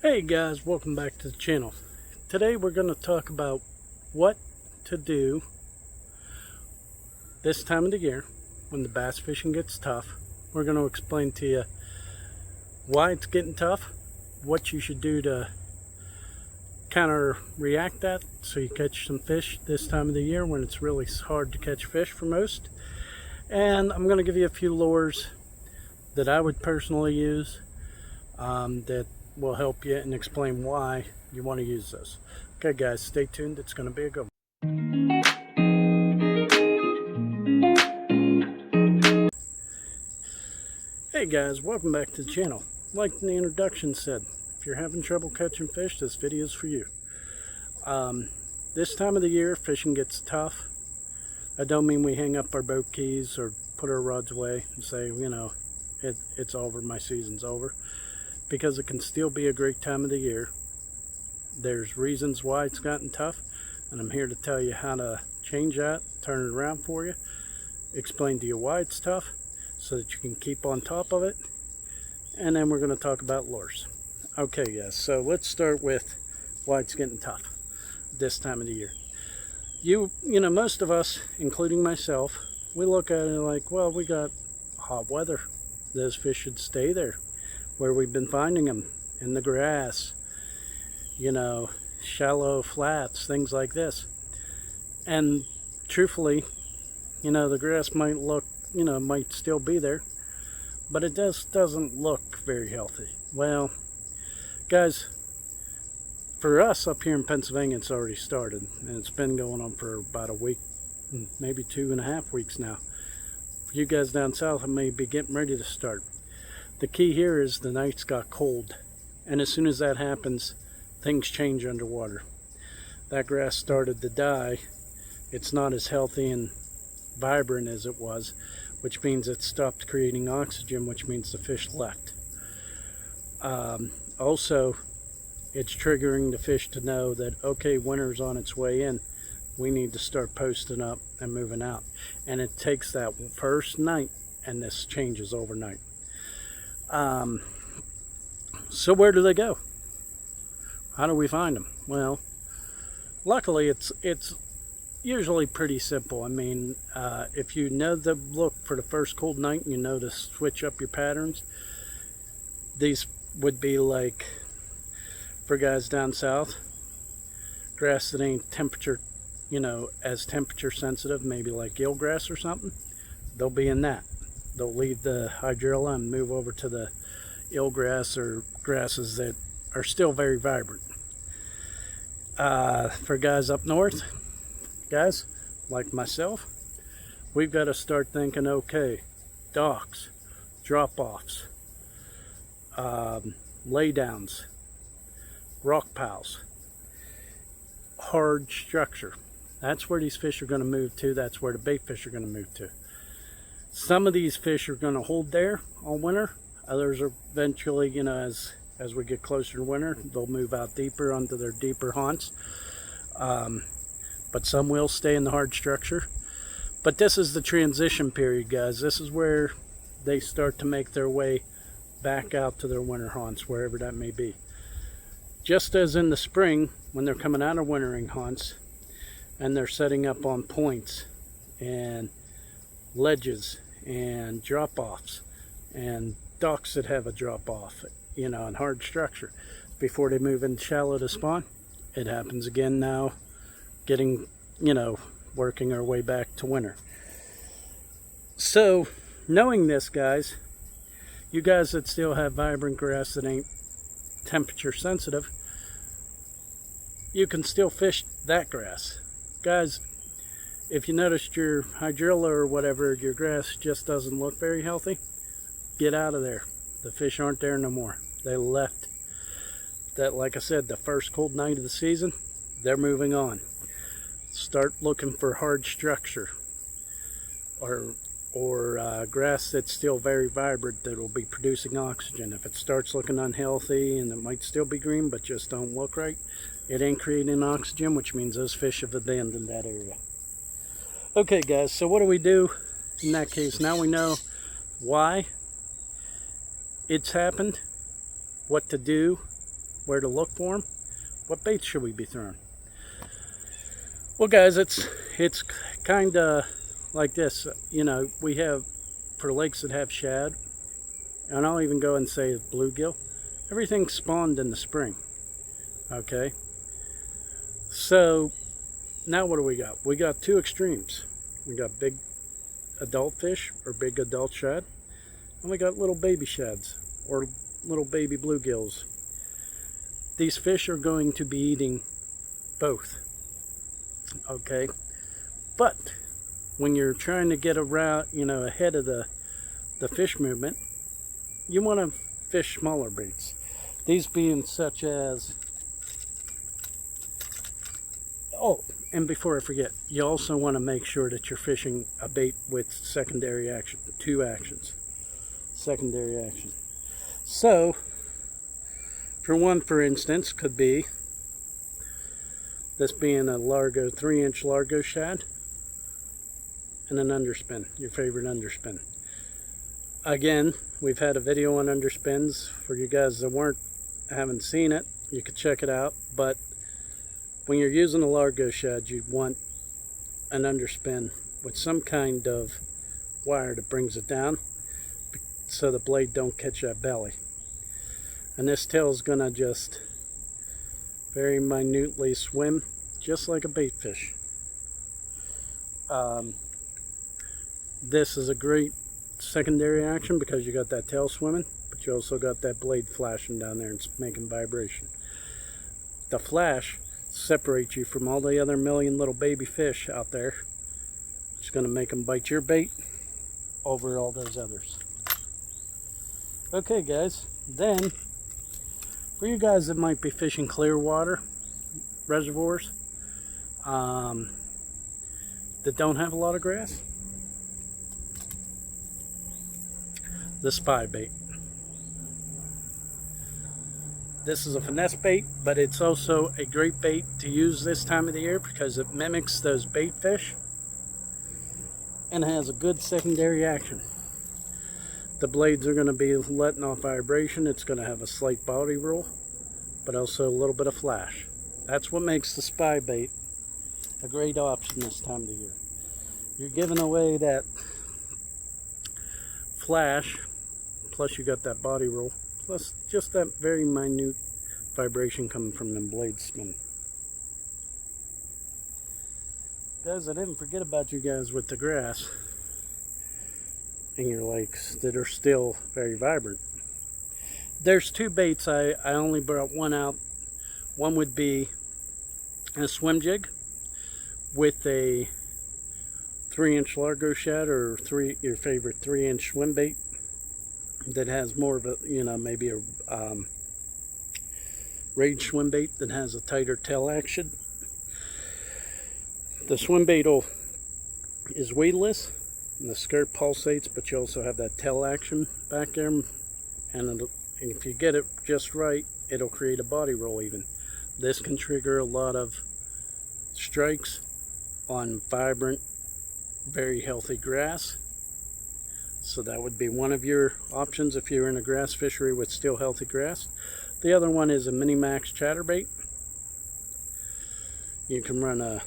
Hey guys, welcome back to the channel. Today we're going to talk about what to do this time of the year when the bass fishing gets tough. We're going to explain to you why it's getting tough, what you should do to counter react that so you catch some fish this time of the year when it's really hard to catch fish for most. And I'm going to give you a few lures that I would personally use that will help you and explain why you want to use this. Okay guys, stay tuned, it's going to be a good one. Hey guys, welcome back to the channel. Like the introduction said, if you're having trouble catching fish, this video is for you. This time of the year, fishing gets tough. I don't mean we hang up our boat keys or put our rods away and say, you know, it's over, my season's over. Because it can still be a great time of the year. There's reasons why it's gotten tough, and I'm here to tell you how to change that, turn it around for you, explain to you why it's tough so that you can keep on top of it, and then we're going to talk about lures. Okay guys, so let's start with why it's getting tough this time of the year. You know, most of us, including myself, we look at it like, well, we got hot weather. Those fish should stay there where we've been finding them, in the grass, you know, shallow flats, things like this. And truthfully, you know, the grass might look, you know, might still be there, but it doesn't look very healthy. Well, guys, for us up here in Pennsylvania, it's already started, and it's been going on for about a week, maybe 2.5 weeks now. For you guys down south, I may be getting ready to start. The key here is the nights got cold, and as soon as that happens, things change underwater. That grass started to die. It's not as healthy and vibrant as it was, which means it stopped creating oxygen, which means the fish left. Also, it's triggering the fish to know that, okay, winter's on its way in. We need to start posting up and moving out. And it takes that first night, and this changes overnight. So where do they go? How do we find them? Well, luckily it's usually pretty simple. I mean, if you know the look for the first cold night and you know to switch up your patterns, these would be like, for guys down south, grass that ain't temperature, you know, as temperature sensitive, maybe like eelgrass or something, they'll be in that. They'll leave the hydrilla and move over to the eelgrass or grasses that are still very vibrant. For guys up north, guys like myself, we've got to start thinking, okay, docks, drop-offs, laydowns, rock piles, hard structure. That's where these fish are going to move to. That's where the bait fish are going to move to. Some of these fish are going to hold there all winter. Others are eventually, you know, as we get closer to winter, they'll move out deeper onto their deeper haunts. But some will stay in the hard structure. But this is the transition period, guys. This is where they start to make their way back out to their winter haunts, wherever that may be. Just as in the spring, when they're coming out of wintering haunts, and they're setting up on points and ledges and drop-offs and docks that have a drop-off, you know, and hard structure before they move in shallow to spawn. It happens again now, getting, you know, working our way back to winter. So knowing this, guys, you guys that still have vibrant grass that ain't temperature sensitive, you can still fish that grass. Guys, if you noticed your hydrilla or whatever, your grass just doesn't look very healthy, get out of there. The fish aren't there no more. They left. That, like I said, the first cold night of the season, they're moving on. Start looking for hard structure or grass that's still very vibrant that will be producing oxygen. If it starts looking unhealthy and it might still be green but just don't look right, it ain't creating oxygen, which means those fish have abandoned that area. Okay guys, so what do we do in that case? Now we know why it's happened, what to do, where to look for them, what baits should we be throwing? Well, guys, it's kind of like this. You know, we have, for lakes that have shad, and I'll even go and say bluegill, everything spawned in the spring. Okay, so now what do we got? We got two extremes. We got big adult fish or big adult shad, and we got little baby shads or little baby bluegills. These fish are going to be eating both. Okay, but when you're trying to get around, you know, ahead of the fish movement, you want to fish smaller baits. These being such as, oh, and before I forget, you also want to make sure that you're fishing a bait with secondary action, two actions, secondary action. So, for one, for instance, could be this being a Largo, 3-inch Largo shad and an underspin, your favorite underspin. Again, we've had a video on underspins. For you guys that haven't seen it, you could check it out. But when you're using a Largo shad, you want an underspin with some kind of wire that brings it down so the blade don't catch that belly. And this tail is gonna just very minutely swim, just like a bait fish. This is a great secondary action because you got that tail swimming, but you also got that blade flashing down there and it's making vibration. The flash separates you from all the other million little baby fish out there. It's going to make them bite your bait over all those others. Okay, guys, then for you guys that might be fishing clear water reservoirs that don't have a lot of grass, the spy bait. This is a finesse bait, but it's also a great bait to use this time of the year because it mimics those bait fish and has a good secondary action. The blades are going to be letting off vibration. It's going to have a slight body roll, but also a little bit of flash. That's what makes the spy bait a great option this time of the year. You're giving away that flash, plus you got that body roll, plus just that very minute vibration coming from them blades spinning. Guys, I didn't forget about you guys with the grass in your lakes that are still very vibrant. There's two baits. I only brought one out. One would be a swim jig with a 3-inch Largo shad or your favorite 3-inch swim bait that has more of a, you know, maybe a rage swim bait that has a tighter tail action. The swim bait is weedless and the skirt pulsates, but you also have that tail action back there, and if you get it just right, it'll create a body roll even. This can trigger a lot of strikes on vibrant, very healthy grass. So that would be one of your options if you're in a grass fishery with still healthy grass. The other one is a mini max chatterbait. You can run a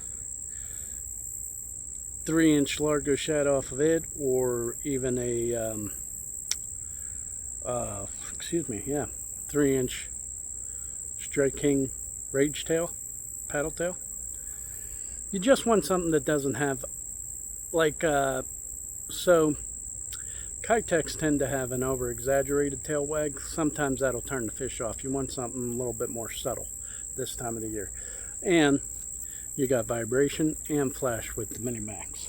3-inch Largo shad off of it, or even a 3-inch Strike King Rage Tail, paddle tail. You just want something that doesn't have, like, so Kitechs tend to have an over-exaggerated tail wag. Sometimes that'll turn the fish off. You want something a little bit more subtle this time of the year. And you got vibration and flash with the Mini Max.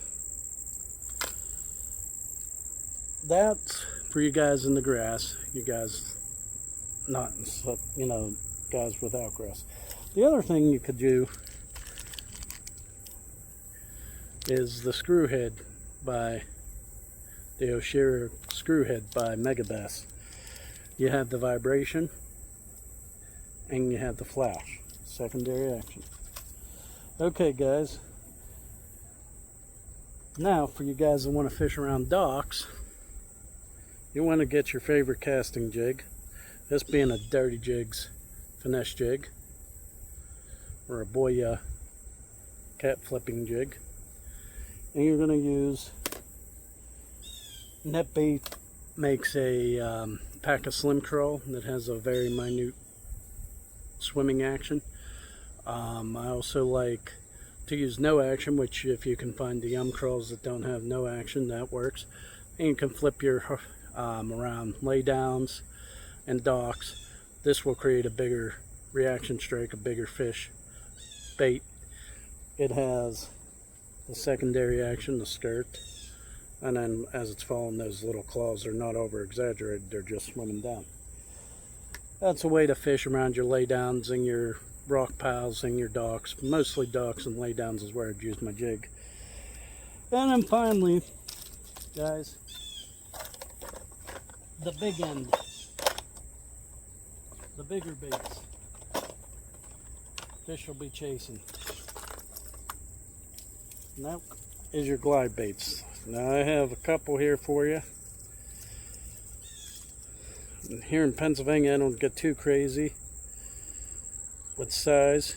That's for you guys in the grass. You guys not, you know, guys without grass. The other thing you could do is the Screwhead by the Oshira Screwhead by Megabass. You have the vibration and you have the flash, secondary action. Okay, guys, now for you guys that want to fish around docks, you want to get your favorite casting jig. This being a Dirty Jigs finesse jig or a boya cat flipping jig, and you're going to use NetBait makes a pack of slim curl that has a very minute swimming action. I also like to use no action, which if you can find the curls that don't have no action, that works. And you can flip your around laydowns and docks. This will create a bigger reaction strike, a bigger fish bait. It has the secondary action, the skirt, and then as it's falling, those little claws are not over exaggerated, they're just swimming down. That's a way to fish around your laydowns and your rock piles and your docks. Mostly docks and laydowns is where I'd use my jig. And then finally, guys, the big end, the bigger baits fish will be chasing. And that is your glide baits. Now I have a couple here for you. And here in Pennsylvania I don't get too crazy with size,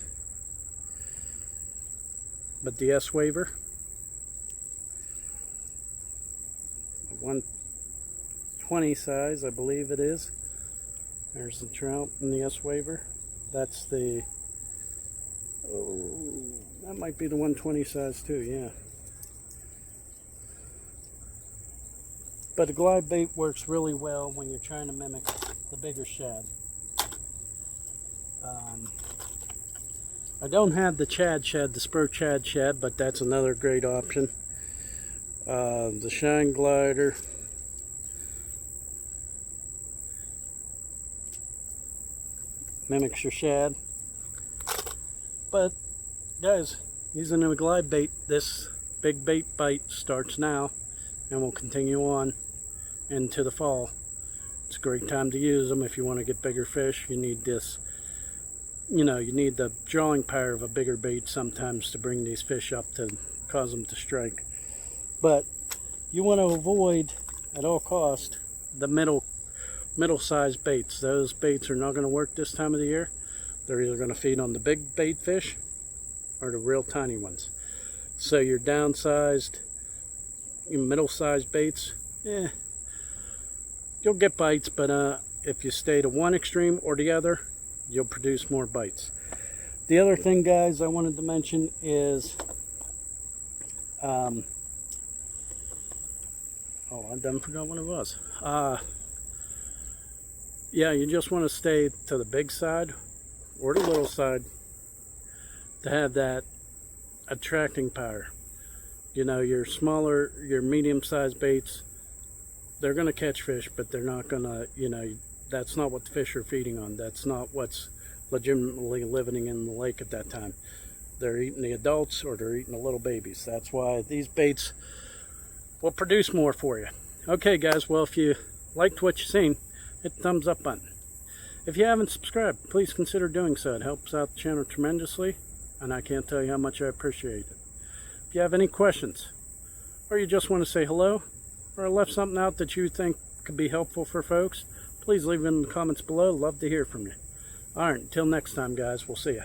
but the S Waver, 120 size I believe it is. There's the trout in the S Waver. That's the, oh, that might be the 120 size too, yeah. But a glide bait works really well when you're trying to mimic the bigger shad. I don't have the Chad shad, the Spur Chad shad, but that's another great option. The Shine Glider. Mimics your shad. But guys, using a glide bait, this big bait bite starts now and will continue on into the fall. It's a great time to use them if you want to get bigger fish. You need this, you know, you need the drawing power of a bigger bait sometimes to bring these fish up to cause them to strike. But you want to avoid at all cost the middle-sized baits. Those baits are not going to work this time of the year. They're either going to feed on the big bait fish or the real tiny ones. So your downsized, your middle-sized baits, you'll get bites, but if you stay to one extreme or the other, you'll produce more bites. The other thing, guys, I wanted to mention is, oh, I done forgot what it was. Yeah, you just want to stay to the big side or the little side to have that attracting power. You know, your smaller, your medium-sized baits, they're going to catch fish, but they're not going to, you know, that's not what the fish are feeding on. That's not what's legitimately living in the lake at that time. They're eating the adults or they're eating the little babies. That's why these baits will produce more for you. Okay, guys, well, if you liked what you've seen, hit the thumbs up button. If you haven't subscribed, please consider doing so. It helps out the channel tremendously, and I can't tell you how much I appreciate it. If you have any questions, or you just want to say hello, or left something out that you think could be helpful for folks, please leave it in the comments below. Love to hear from you. Alright, until next time, guys, we'll see you.